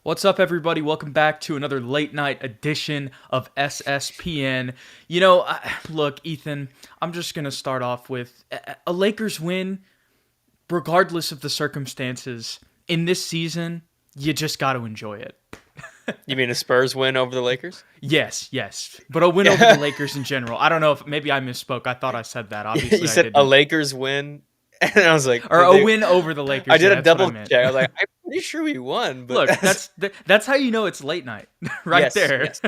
What's up, everybody? Welcome back to another late night edition of SSPN. Look, Ethan, I'm just going to start off with a Lakers win, regardless of the circumstances. In this season, you just got to enjoy it. You mean a Spurs win over the Lakers? Yes. But a win over the Lakers in general. I don't know if maybe I misspoke. I thought I said that. You Obviously, I said a didn't. Lakers win, and I was like, Or a win over the Lakers. I did Yeah, a that's what I double meant. check. I was like, I'm pretty sure we won, but Look, that's how you know it's late night, right yes, there. yes,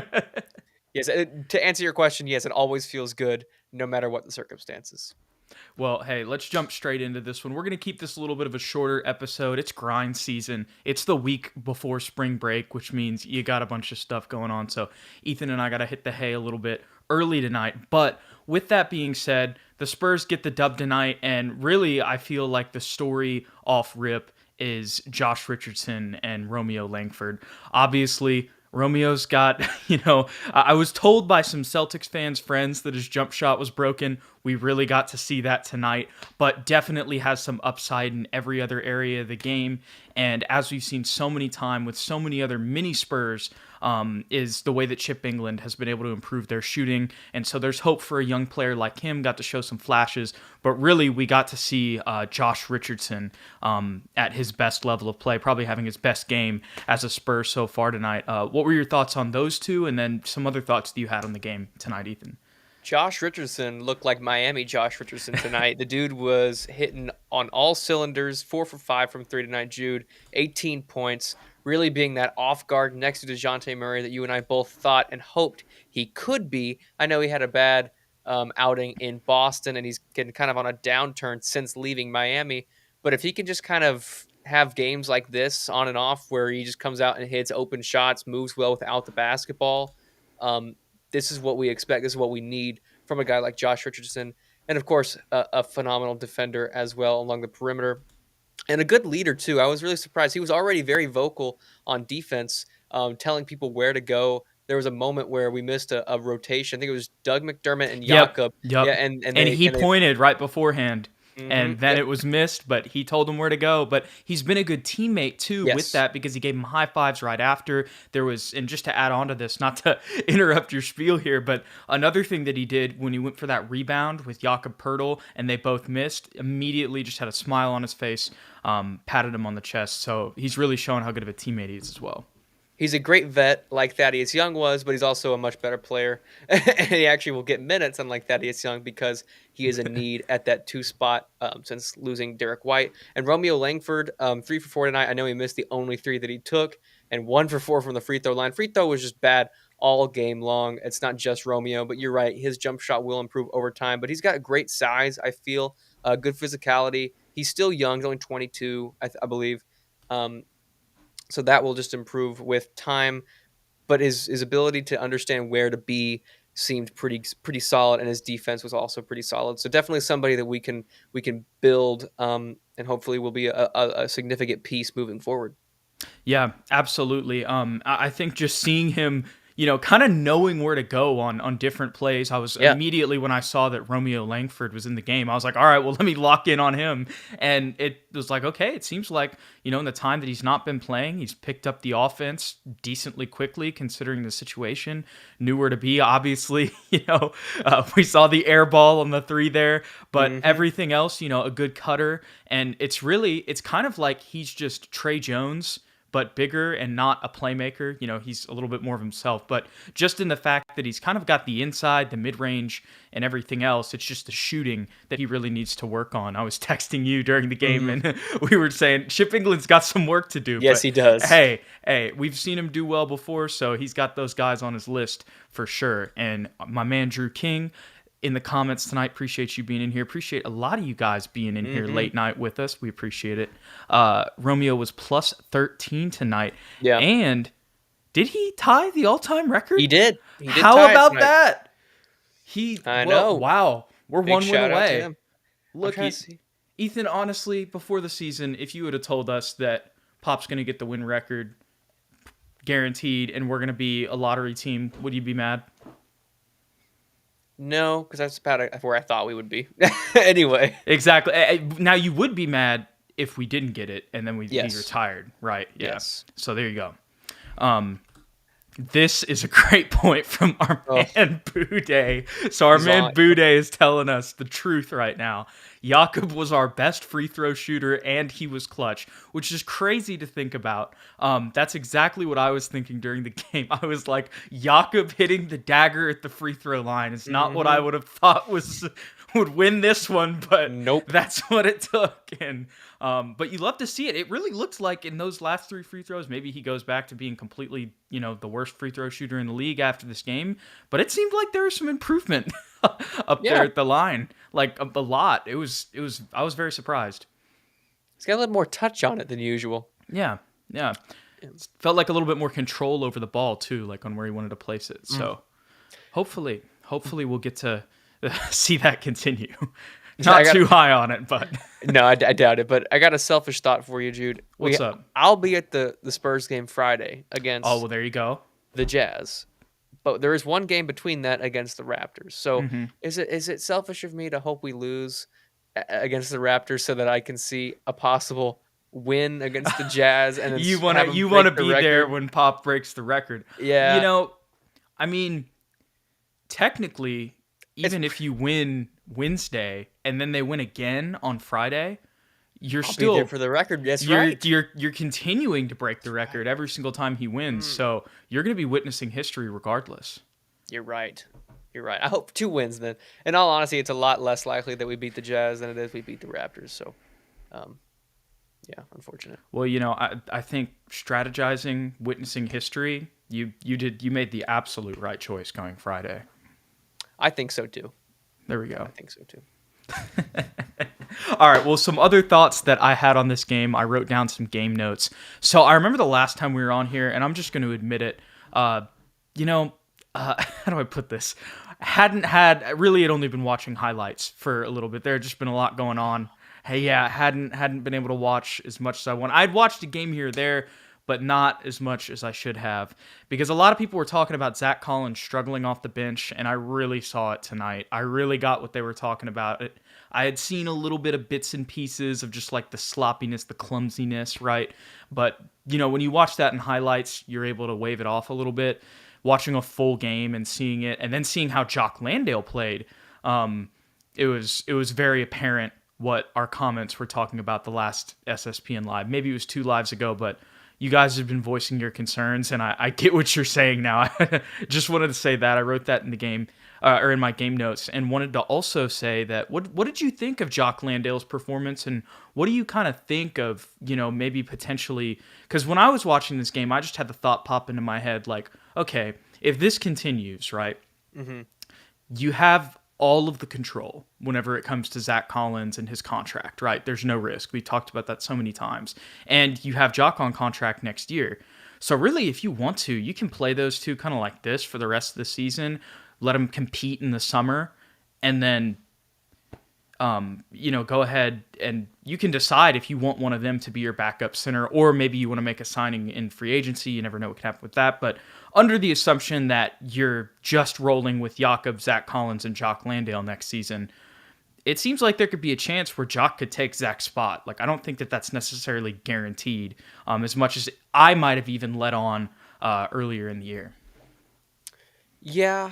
yes. To answer your question, yes, it always feels good, no matter what the circumstances. Well, hey, let's jump straight into this one. We're going to keep this a little bit of a shorter episode. It's grind season. It's the week before spring break, which means you got a bunch of stuff going on. So Ethan and I got to hit the hay a little bit early tonight. But with that being said, the Spurs get the dub tonight. And really, I feel like the story off rip is Josh Richardson and Romeo Langford. Obviously, Romeo's got, I was told by some Celtics fans, friends, that his jump shot was broken. We really got to see that tonight, but definitely has some upside in every other area of the game. And as we've seen so many times with so many other mini Spurs, is the way that Chip England has been able to improve their shooting. And so there's hope for a young player like him, got to show some flashes. But really, we got to see Josh Richardson at his best level of play, probably having his best game as a Spur so far tonight. What were your thoughts on those two? And then some other thoughts that you had on the game tonight, Ethan? Josh Richardson looked like Miami Josh Richardson tonight. The dude was hitting on all cylinders, 4 for 5 from 3 tonight. Jude, 18 points, really being that off guard next to DeJounte Murray that you and I both thought and hoped he could be. I know he had a bad outing in Boston, and he's getting kind of on a downturn since leaving Miami. But if he can just kind of have games like this on and off where he just comes out and hits open shots, moves well without the basketball, this is what we expect. This is what we need from a guy like Josh Richardson. And, of course, a phenomenal defender as well along the perimeter. And a good leader, too. I was really surprised. He was already very vocal on defense, telling people where to go. There was a moment where we missed a rotation. I think it was Doug McDermott and Jakob. Yep. Yeah, and he pointed right beforehand. And then yep. It was missed, but he told him where to go. But he's been a good teammate, too, Yes. with that, because he gave him high fives right after. And just to add on to this, not to interrupt your spiel here, but another thing that he did when he went for that rebound with Jakob Pertl, and they both missed, immediately just had a smile on his face, patted him on the chest. So he's really showing how good of a teammate he is as well. He's a great vet like Thaddeus Young was, but he's also a much better player. And he actually will get minutes unlike Thaddeus Young because he is in need at that 2 spot since losing Derek White. And Romeo Langford, 3 for 4 tonight. I know he missed the only 3 that he took, and 1 for 4 from the free throw line. Free throw was just bad all game long. It's not just Romeo, but you're right. His jump shot will improve over time, but he's got great size, I feel, good physicality. He's still young. He's only 22, I believe. So that will just improve with time. But his ability to understand where to be seemed pretty solid, and his defense was also pretty solid. So definitely somebody that we can build, and hopefully will be a significant piece moving forward. Yeah, absolutely. I think just seeing him, kind of knowing where to go on different plays. I was immediately, when I saw that Romeo Langford was in the game, I was like, all right, well, let me lock in on him. And it was like, okay, it seems like, in the time that he's not been playing, he's picked up the offense decently quickly, considering the situation, knew where to be. Obviously, we saw the air ball on the 3 there, but everything else, a good cutter. And it's kind of like he's just Trey Jones, but bigger and not a playmaker. He's a little bit more of himself, but just in the fact that he's kind of got the inside, the mid-range, and everything else, it's just the shooting that he really needs to work on. I was texting you during the game, and we were saying, Chip England's got some work to do. Yes, but he does. Hey, we've seen him do well before, so he's got those guys on his list for sure. And my man, Drew King, in the comments tonight, appreciate you being in here. Appreciate a lot of you guys being in here late night with us. We appreciate it. Romeo was plus 13 tonight. Yeah. And did he tie the all-time record? He did. How about that? I know. Wow. We're Big one win shout out away. to him. Look, Ethan, honestly, before the season, if you would have told us that Pop's going to get the win record guaranteed and we're going to be a lottery team, would you be mad? No, because that's about where I thought we would be. Anyway. Exactly. Now, you would be mad if we didn't get it and then he retired, right? Yeah. Yes. So there you go. This is a great point from our Oh, man Bude. So our he's man on. Bude is telling us the truth right now. Jakob was our best free throw shooter, and he was clutch, which is crazy to think about. That's exactly what I was thinking during the game. I was like, Jakob hitting the dagger at the free throw line is not what I Mm-hmm. would have thought would win this one, but Nope. that's what it took. And but you love to see it. It really looks like in those last three free throws, maybe he goes back to being completely, the worst free throw shooter in the league after this game. But it seemed like there was some improvement up there Yeah. at the line, like a lot. It was. I was very surprised. He's got a little more touch on it than usual. Yeah, yeah. Yeah. Felt like a little bit more control over the ball too, like on where he wanted to place it. So hopefully we'll get to see that continue. Not too high on it, but No, I doubt it. But I got a selfish thought for you, Jude. What's up? I'll be at the Spurs game Friday oh against well, there you go. the Jazz, but there is one game between that against the Raptors. So Mm-hmm. is it selfish of me to hope we lose against the Raptors so that I can see a possible win against the Jazz and then you have wanna them you break wanna the be there record? when Pop breaks the record. Yeah, I mean, technically, it's, even if you win Wednesday and then they win again on Friday, you're I'll be there still for the record. That's you're right. you're continuing to break the record every single time he wins. Mm, So you're gonna be witnessing history regardless. you're right. You're right. I hope 2 wins then. In all honesty, it's a lot less likely that we beat the Jazz than it is we beat the Raptors. So, um, yeah, unfortunate. Well, I think strategizing, witnessing history, you made the absolute right choice going Friday. I think so too. There we go. I think so too. All right. Well, some other thoughts that I had on this game. I wrote down some game notes. So I remember the last time we were on here, and I'm just going to admit it. How do I put this? Really had only been watching highlights for a little bit. There had just been a lot going on. Hey, yeah, hadn't been able to watch as much as I want. I'd watched a game here or there, but not as much as I should have, because a lot of people were talking about Zach Collins struggling off the bench, and I really saw it tonight. I really got what they were talking about. I had seen a little bit of bits and pieces of just like the sloppiness, the clumsiness, right? But when you watch that in highlights, you're able to wave it off a little bit. Watching a full game and seeing it, and then seeing how Jock Landale played, it was very apparent what our comments were talking about the last SSPN live. Maybe it was 2 lives ago, but you guys have been voicing your concerns, and I get what you're saying now. I just wanted to say that. I wrote that in the game, or in my game notes, and wanted to also say that what did you think of Jock Landale's performance, and what do you kind of think of, maybe potentially, because when I was watching this game, I just had the thought pop into my head, like, okay, if this continues, right, Mm-hmm. you have all of the control whenever it comes to Zach Collins and his contract, right? There's no risk. We talked about that so many times. And you have Jock on contract next year. So really, if you want to, you can play those two kind of like this for the rest of the season, let them compete in the summer, and then go ahead and you can decide if you want one of them to be your backup center, or maybe you want to make a signing in free agency. You never know what can happen with that. But under the assumption that you're just rolling with Jakob, Zach Collins, and Jock Landale next season, it seems like there could be a chance where Jock could take Zach's spot. Like, I don't think that that's necessarily guaranteed, as much as I might have even let on earlier in the year. Yeah,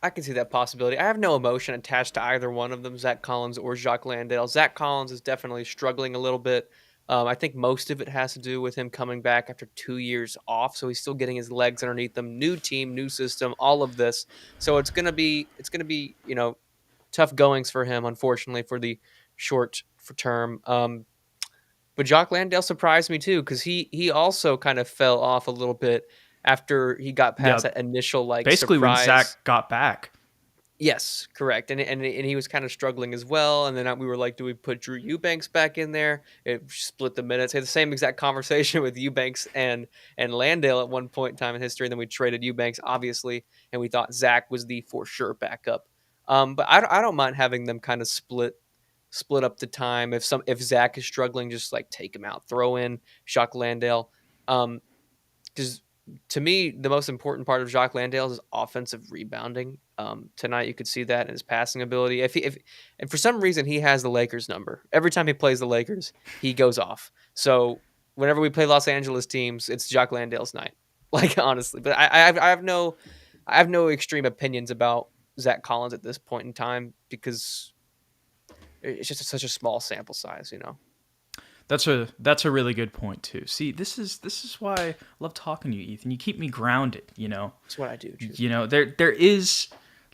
I can see that possibility. I have no emotion attached to either one of them, Zach Collins or Jacques Landale. Zach Collins is definitely struggling a little bit. I think most of it has to do with him coming back after 2 years off, so he's still getting his legs underneath him. New team, new system, all of this. So it's gonna be tough goings for him, unfortunately, for the short for term. But Jacques Landale surprised me too, because he also kind of fell off a little bit after he got past Yeah, that initial basically when Zach surprise. got back. Yes, correct. And he was kind of struggling as well. And then we were like, do we put Drew Eubanks back in there? It split the minutes. Had the same exact conversation with Eubanks and Landale at one point in time in history. And then we traded Eubanks, obviously, and we thought Zach was the for sure backup. But I don't mind having them kind of split up the time. If Zach is struggling, just like take him out, throw in Jacques Landale. Because to me, the most important part of Jacques Landale is offensive rebounding. Tonight, you could see that in his passing ability. And for some reason, he has the Lakers number. Every time he plays the Lakers, he goes off. So whenever we play Los Angeles teams, it's Jock Landale's night. Like honestly, but I have no extreme opinions about Zach Collins at this point in time because it's just such a small sample size, you know. That's a really good point too. See, this is why I love talking to you, Ethan. You keep me grounded, That's what I do, Jude. There is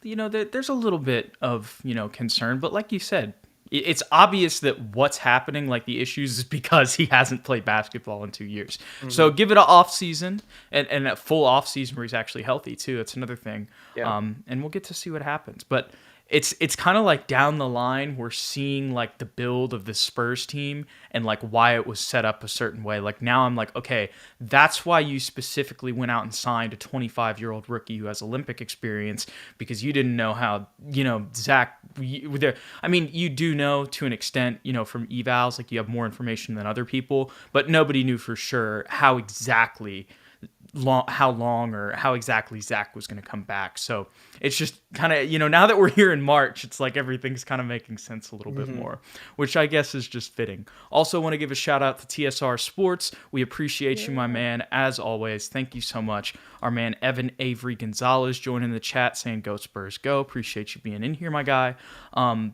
there's a little bit of, concern, but like you said, it's obvious that what's happening, like the issues, is because he hasn't played basketball in 2 years. So give it an off season and a full off season where he's actually healthy too. That's another thing. Yeah. And we'll get to see what happens. But it's kind of like down the line we're seeing like the build of the Spurs team and like why it was set up a certain way. Like now I'm like, okay, that's why you specifically went out and signed a 25-year-old rookie who has Olympic experience, because you didn't know how, Zach, I mean, you do know to an extent, from evals, like you have more information than other people, but nobody knew for sure how exactly how long or how exactly Zach was going to come back. So it's just kind of, now that we're here in March, it's like everything's kind of making sense a little bit more, which I guess is just fitting. Also want to give a shout out to TSR Sports. We appreciate you, my man, as always. Thank you so much. Our man Evan Avery Gonzalez joining the chat saying go Spurs go. Appreciate you being in here, my guy.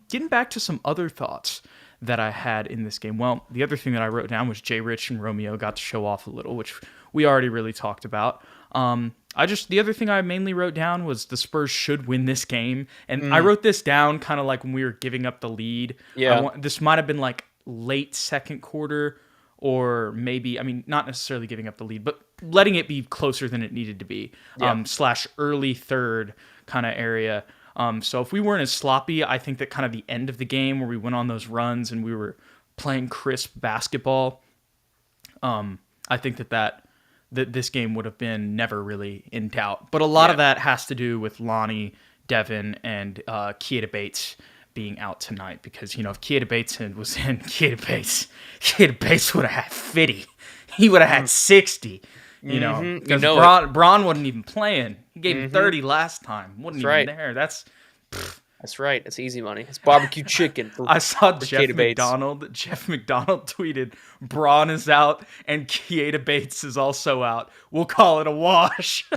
Getting back to some other thoughts that I had in this game. Well, the other thing that I wrote down was Jay Rich and Romeo got to show off a little, which we already really talked about. The other thing I mainly wrote down was the Spurs should win this game. And I wrote this down kind of like when we were giving up the lead. Yeah. This might have been like late second quarter, or maybe, I mean, not necessarily giving up the lead, but letting it be closer than it needed to be, / early third kind of area. So if we weren't as sloppy, I think that kind of the end of the game where we went on those runs and we were playing crisp basketball, I think that this game would have been never really in doubt. But a lot of that has to do with Lonnie, Devin, and Keita Bates being out tonight. Because, if Keita Bates was in, Keita Bates would have had 50. He would have had 60. Because Braun wasn't even playing. He gave him 30 last time. Wasn't even there. That's right. It's easy money. It's barbecue chicken. I saw Jeff McDonald tweeted, Braun is out and Keita Bates is also out. We'll call it a wash.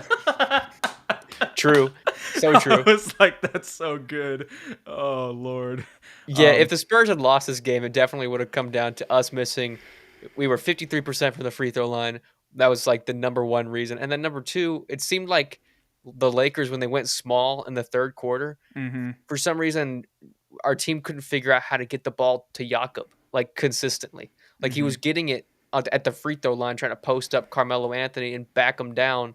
True. So true. I was like, that's so good. Oh, Lord. Yeah, if the Spurs had lost this game, it definitely would have come down to us missing. We were 53% from the free throw line. That was like the number one reason. And then number two, it seemed like the Lakers, when they went small in the third quarter, for some reason, our team couldn't figure out how to get the ball to Jakob, like consistently. Like he was getting it at the free throw line, trying to post up Carmelo Anthony and back him down.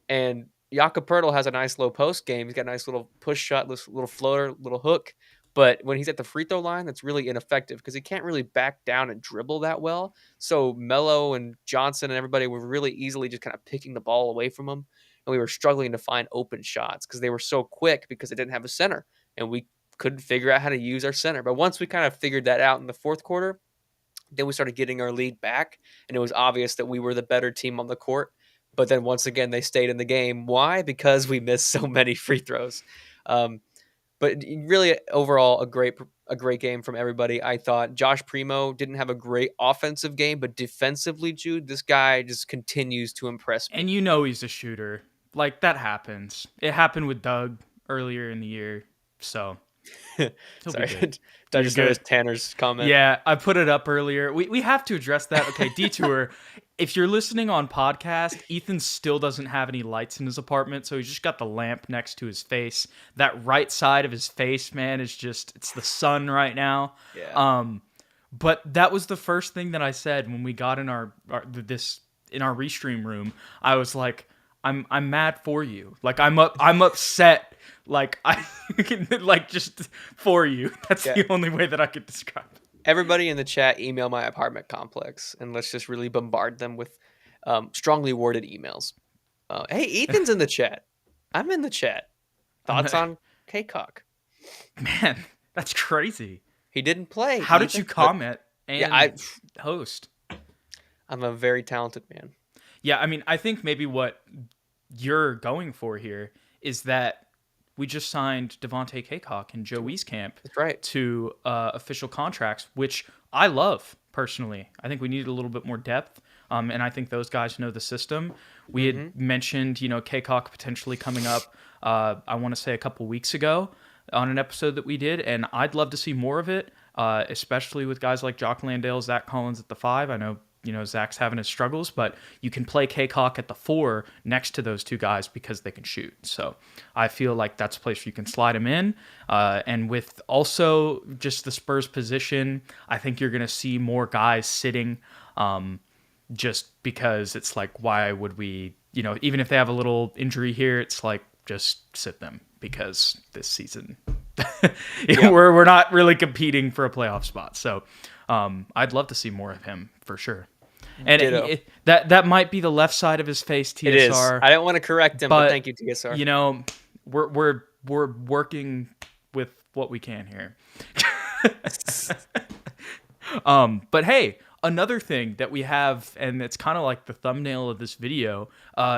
And Jakob Poeltl has a nice low post game. He's got a nice little push shot, little floater, little hook. But when he's at the free throw line, that's really ineffective because he can't really back down and dribble that well. So Melo and Johnson and everybody were really easily just kind of picking the ball away from him. And we were struggling to find open shots because they were so quick because they didn't have a center. And we couldn't figure out how to use our center. But once we kind of figured that out in the fourth quarter, then we started getting our lead back. And it was obvious that we were the better team on the court. But then once again, they stayed in the game. Why? Because we missed so many free throws. But really, overall, a great game from everybody. I thought Josh Primo didn't have a great offensive game, but defensively, Jude, this guy just continues to impress me. And he's a shooter. Like, that happens. It happened with Doug earlier in the year, so sorry, did I just notice Tanner's comment? Yeah, I put it up earlier. We have to address that. Okay, Detour. If you're listening on podcast, Ethan still doesn't have any lights in his apartment, so he's just got the lamp next to his face. That right side of his face, man, is it's the sun right now. Yeah. But that was the first thing that I said when we got in our restream room. I was like, I'm mad for you. Like I'm upset. Like I like just for you. That's the only way that I could describe it. Everybody in the chat, email my apartment complex, and let's just really bombard them with strongly worded emails. Hey, Ethan's in the chat. I'm in the chat. Thoughts on K-Cock? Man, that's crazy. He didn't play. How did you comment and host? I'm a very talented man. Yeah, I mean, I think maybe what you're going for here is that we just signed Devontae Kaycock and Joe Wieskamp That's right. to official contracts, which I love personally. I think we needed a little bit more depth, and I think those guys know the system. We had mentioned, K-Cock potentially coming up, I want to say a couple weeks ago on an episode that we did, and I'd love to see more of it, especially with guys like Jock Landale, Zach Collins at the 5. I know, Zach's having his struggles, but you can play K-Cock at the 4 next to those two guys because they can shoot. So I feel like that's a place where you can slide him in. And with also just the Spurs position, I think you're going to see more guys sitting just because it's like, why would we, even if they have a little injury here, it's like, just sit them because this season we're not really competing for a playoff spot. So I'd love to see more of him for sure. And that might be the left side of his face, TSR. It is. I don't want to correct him, but thank you, TSR. We're working with what we can here. But hey, another thing that we have, and it's kind of like the thumbnail of this video,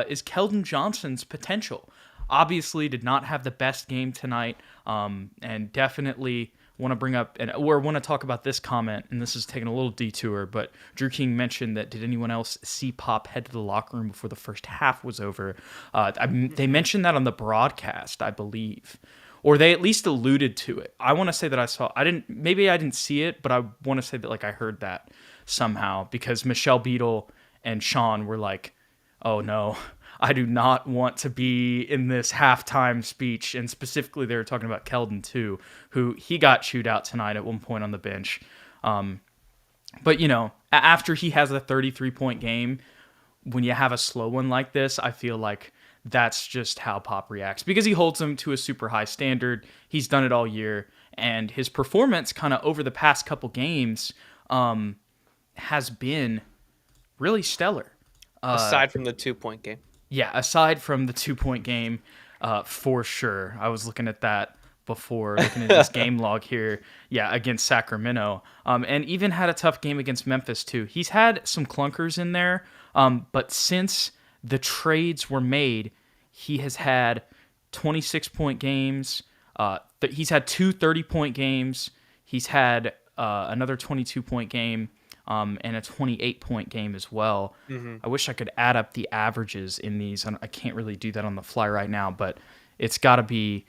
is Keldon Johnson's potential. Obviously, did not have the best game tonight, and definitely want to bring up or want to talk about this comment, and this is taking a little detour, but Drew King mentioned that did anyone else see Pop head to the locker room before the first half was over? They mentioned that on the broadcast, I believe, or they at least alluded to it. I want to say that maybe I didn't see it, but I want to say that like I heard that somehow because Michelle Beadle and Sean were like, oh no, I do not want to be in this halftime speech. And specifically, they were talking about Keldon, too, who he got chewed out tonight at one point on the bench. But, after he has a 33-point game, when you have a slow one like this, I feel like that's just how Pop reacts. Because he holds them to a super high standard. He's done it all year. And his performance kind of over the past couple games has been really stellar. Aside from the 2-point game. Yeah, aside from the 2-point game, for sure. I was looking at that before, looking at his game log here. Yeah, against Sacramento. And even had a tough game against Memphis, too. He's had some clunkers in there, but since the trades were made, he has had 26-point games. He's had 2 30-point games. He's had another 22-point game. And a 28-point game as well. Mm-hmm. I wish I could add up the averages in these. I can't really do that on the fly right now, but it's got to be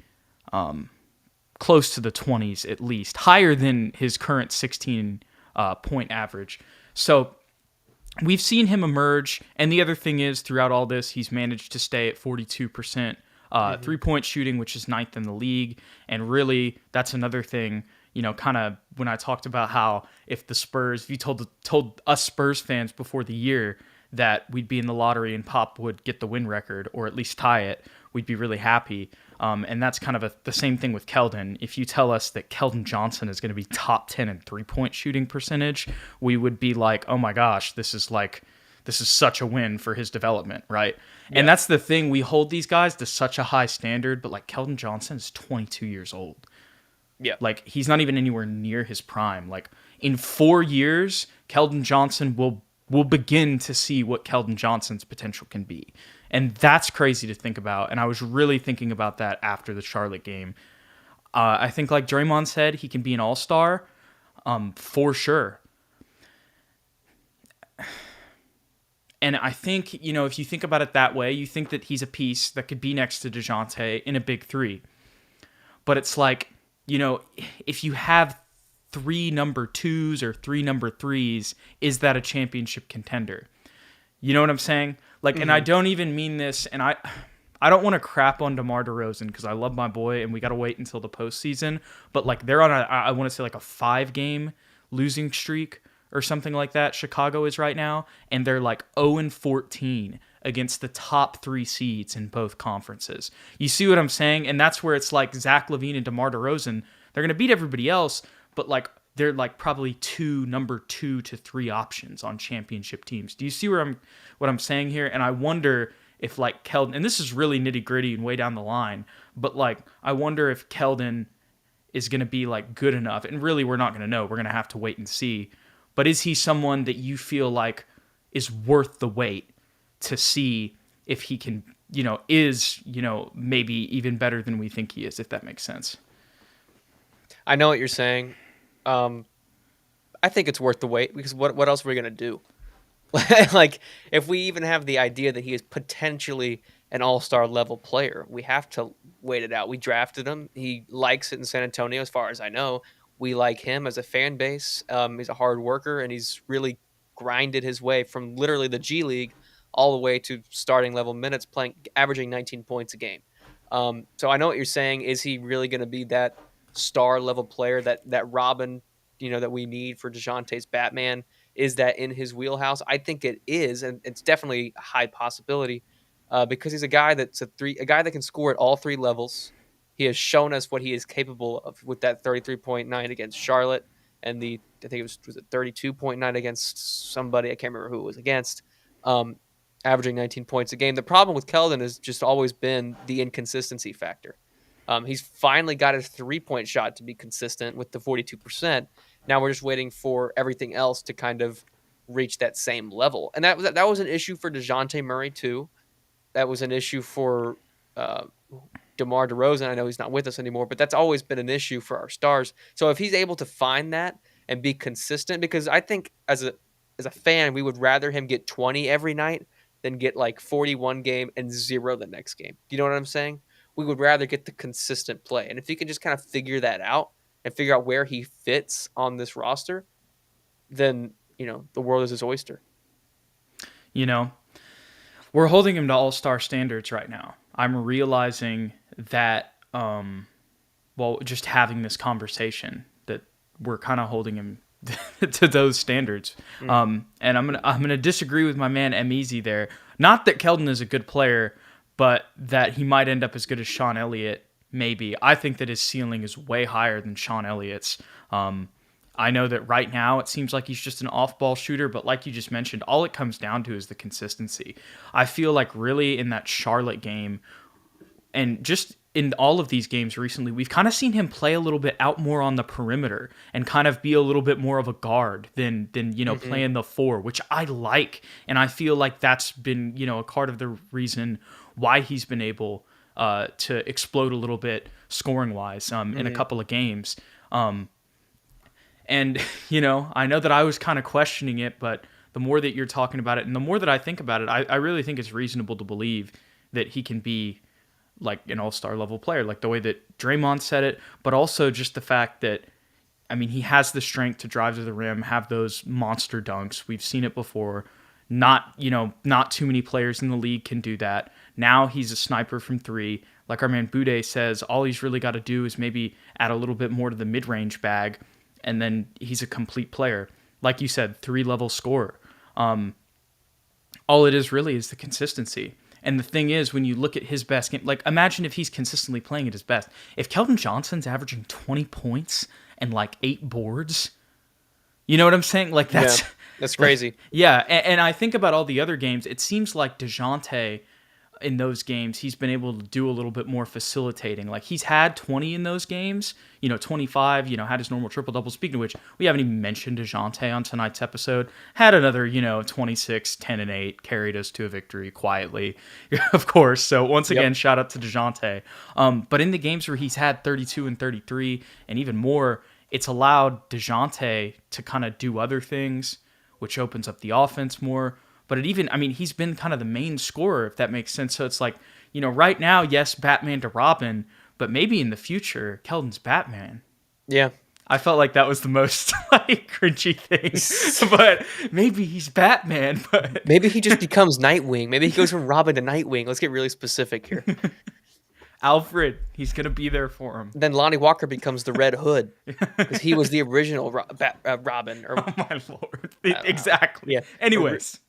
close to the 20s at least, higher than his current 16-point average. So we've seen him emerge, and the other thing is, throughout all this, he's managed to stay at 42% three-point shooting, which is 9th in the league, and really, that's another thing. Kind of when I talked about how if you told us Spurs fans before the year that we'd be in the lottery and Pop would get the win record or at least tie it, we'd be really happy. And that's kind of the same thing with Keldon. If you tell us that Keldon Johnson is going to be top 10 in three-point shooting percentage, we would be like, oh my gosh, this is such a win for his development, right? Yeah. And that's the thing. We hold these guys to such a high standard, but like Keldon Johnson is 22 years old. Yeah. Like, he's not even anywhere near his prime. Like, in 4 years, Keldon Johnson will begin to see what Keldon Johnson's potential can be. And that's crazy to think about. And I was really thinking about that after the Charlotte game. I think, like Draymond said, he can be an all-star for sure. And I think, if you think about it that way, you think that he's a piece that could be next to DeJounte in a big 3. But it's like, if you have 3 number 2s or 3 number 3s, is that a championship contender? You know what I'm saying? Like, and I don't even mean this, and I don't want to crap on DeMar DeRozan because I love my boy, and we got to wait until the postseason. But like, they're on I want to say like a 5-game losing streak or something like that. Chicago is right now, and they're like 0-14 against the top 3 seeds in both conferences. You see what I'm saying? And that's where it's like Zach LaVine and DeMar DeRozan, they're going to beat everybody else, but like they're like probably number 2 to 3 options on championship teams. Do you see what I'm saying here? And I wonder if like Keldon, and this is really nitty gritty and way down the line, but like I wonder if Keldon is going to be like good enough. And really, we're not going to know. We're going to have to wait and see. But is he someone that you feel like is worth the wait to see if he can, maybe even better than we think he is, if that makes sense? I know what you're saying. I think it's worth the wait because what else are we gonna do? Like, if we even have the idea that he is potentially an all-star level player, we have to wait it out. We drafted him. He likes it in San Antonio, as far as I know. We like him as a fan base. He's a hard worker, and he's really grinded his way from literally the G League all the way to starting level minutes, playing, averaging 19 points a game. So I know what you're saying. Is he really going to be that star level player, that Robin, that we need for DeJounte's Batman? Is that in his wheelhouse? I think it is, and it's definitely a high possibility because he's a guy a guy that can score at all three levels. He has shown us what he is capable of with that 33.9 against Charlotte, and I think it was a 32.9 against somebody. I can't remember who it was against. Um, Averaging 19 points a game. The problem with Keldon has just always been the inconsistency factor. He's finally got his 3-point shot to be consistent with the 42%. Now we're just waiting for everything else to kind of reach that same level. And that was an issue for DeJounte Murray too. That was an issue for uh, DeMar DeRozan. I know he's not with us anymore, but that's always been an issue for our stars. So if he's able to find that and be consistent, because I think as a fan, we would rather him get 20 every night than get like 41 game and 0 the next game. Do you know what I'm saying? We would rather get the consistent play. And if he can just kind of figure that out and figure out where he fits on this roster, then, the world is his oyster. You know, we're holding him to all-star standards right now. I'm realizing that, just having this conversation, that we're kind of holding him to those standards. And I'm gonna disagree with my man M Easy there. Not that Keldon is a good player, but that he might end up as good as Sean Elliott. Maybe. I think that his ceiling is way higher than Sean Elliott's. I know that right now it seems like he's just an off-ball shooter, but like you just mentioned, all it comes down to is the consistency. I feel like really in that Charlotte game, and just in all of these games recently, we've kind of seen him play a little bit out more on the perimeter and kind of be a little bit more of a guard than playing the 4, which I like. And I feel like that's been, a part of the reason why he's been able to explode a little bit scoring-wise in a couple of games. And, I know that I was kind of questioning it, but the more that you're talking about it and the more that I think about it, I really think it's reasonable to believe that he can be like an all-star level player, like the way that Draymond said it, but also just the fact that, he has the strength to drive to the rim, have those monster dunks. We've seen it before. Not too many players in the league can do that. Now he's a sniper from 3. Like our man Bude says, all he's really got to do is maybe add a little bit more to the mid-range bag, and then he's a complete player. Like you said, 3-level scorer. All it is really is the consistency. And the thing is, when you look at his best game, like imagine if he's consistently playing at his best. If Keldon Johnson's averaging 20 points and like 8 boards, you know what I'm saying? Like that's crazy. Like, yeah, and I think about all the other games. It seems like DeJounte in those games, he's been able to do a little bit more facilitating. Like he's had 20 in those games, 25, had his normal triple-double. Speaking of which, we haven't even mentioned DeJounte on tonight's episode. Had another, 26, 10, and 8, carried us to a victory quietly, of course. So once again, shout out to DeJounte. But in the games where he's had 32 and 33 and even more, it's allowed DeJounte to kind of do other things, which opens up the offense more. But he's been kind of the main scorer, if that makes sense. So it's like, right now, yes, Batman to Robin, but maybe in the future, Keldon's Batman. Yeah. I felt like that was the most cringy thing. But maybe he's Batman. But maybe he just becomes Nightwing. Maybe he goes from Robin to Nightwing. Let's get really specific here. Alfred, he's going to be there for him. Then Lonnie Walker becomes the Red Hood because he was the original Robin. Oh, my Lord. Exactly. Yeah. Anyways.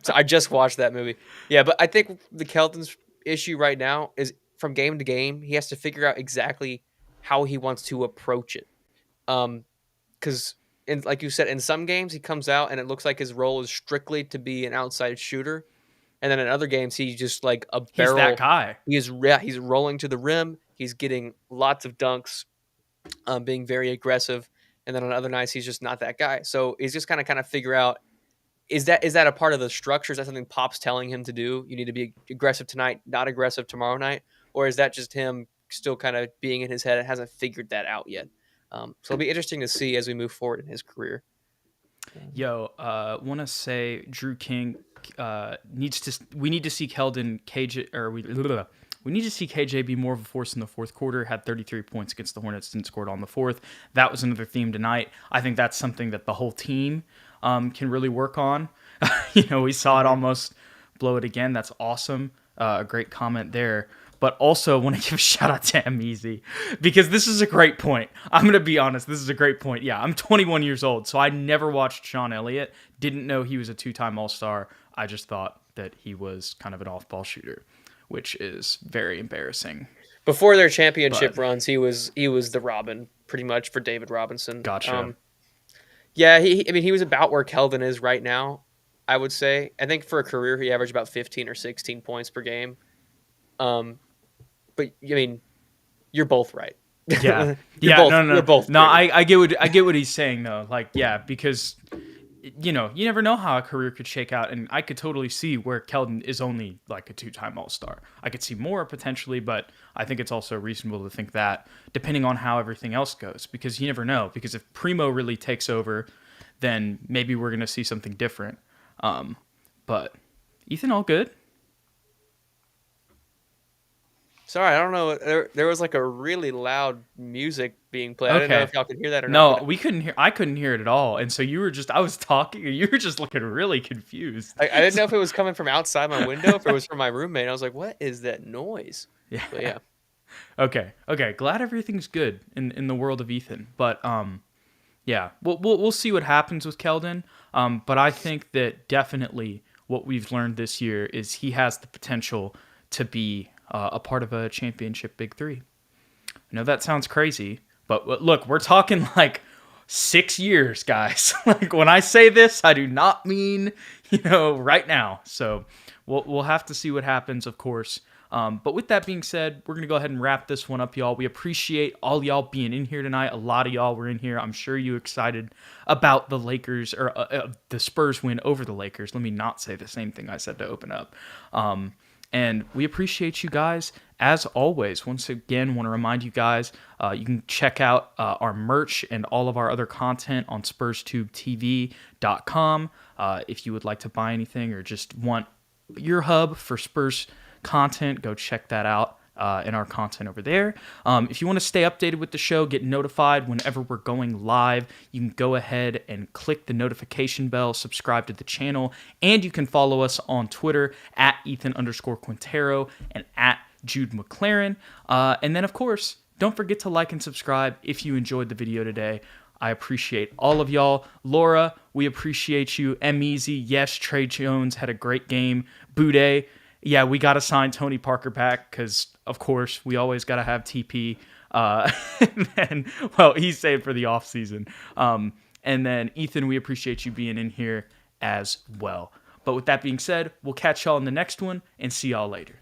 So I just watched that movie. Yeah, but I think the Keldon's issue right now is from game to game, he has to figure out exactly how he wants to approach it. Because, like you said, in some games he comes out and it looks like his role is strictly to be an outside shooter. And then in other games, he's just like a barrel. He's that guy. He's rolling to the rim. He's getting lots of dunks, being very aggressive. And then on other nights, he's just not that guy. So he's just kind of figure out, is that a part of the structure? Is that something Pop's telling him to do? You need to be aggressive tonight, not aggressive tomorrow night? Or is that just him still kind of being in his head and hasn't figured that out yet? So it'll be interesting to see as we move forward in his career. Yo, want to say Drew King needs to. We need to see Keldon KJ or we need to see KJ be more of a force in the fourth quarter. Had 33 points against the Hornets, didn't score on the fourth. That was another theme tonight. I think that's something that the whole team can really work on. We saw it Mhm. almost blow it again. That's awesome. A great comment there. But also want to give a shout out to Easy because this is a great point. I'm going to be honest. This is a great point. Yeah, I'm 21 years old, so I never watched Sean Elliott. Didn't know he was a two-time All-Star. I just thought that he was kind of an off-ball shooter, which is very embarrassing. Before their But championship runs, he was the Robin pretty much for David Robinson. gotcha. Yeah, he was about where Keldon is right now. I would say. I think for a career, he averaged about 15 or 16 points per game. Um, but I mean, you're both right. Yeah. you're Yeah. both No. you're No. both No. pretty. I get what he's saying though. Like, yeah, because you never know how a career could shake out, and I could totally see where Keldon is only like a two-time All-Star. I could see more potentially, but I think it's also reasonable to think that depending on how everything else goes, because you never know. Because if Primo really takes over, then maybe we're gonna see something different. But Ethan, all good? Sorry, I don't know. There was like a really loud music being played. I didn't know Okay. if y'all could hear that or not, No, but we couldn't hear. I couldn't hear it at all, and so I was talking, and you were just looking really confused. I didn't So, know if it was coming from outside my window, if it was from my roommate. I was like, "What is that noise?" But yeah. yeah, Okay. Okay. Glad everything's good in the world of Ethan, but yeah, we'll see what happens with Keldon. But I think that definitely what we've learned this year is he has the potential to be a part of a championship Big Three. I know that sounds crazy, but look, we're talking like 6 years, guys. Like when I say this, I do not mean right now. So we'll have to see what happens, of course. But with that being said, we're gonna go ahead and wrap this one up, y'all. We appreciate all y'all being in here tonight. A lot of y'all were in here. I'm sure you excited about the Lakers or the Spurs win over the Lakers. Let me not say the same thing I said to open up. And we appreciate you guys as always. Once again, want to remind you guys, you can check out our merch and all of our other content on SpursTubeTV.com. If you would like to buy anything or just want your hub for Spurs content, go check that out in our content over there. If you want to stay updated with the show, get notified whenever we're going live, you can go ahead and click the notification bell, subscribe to the channel, and you can follow us on Twitter at Ethan_Quintero and at Jude McLaren. And then, of course, don't forget to like and subscribe if you enjoyed the video today. I appreciate all of y'all. Laura, we appreciate you. Easy, yes, Trey Jones had a great game. Boudet, yeah, we got to sign Tony Parker back because, of course, we always got to have TP. And well, he's saved for the offseason. And then, Ethan, we appreciate you being in here as well. But with that being said, we'll catch y'all in the next one and see y'all later.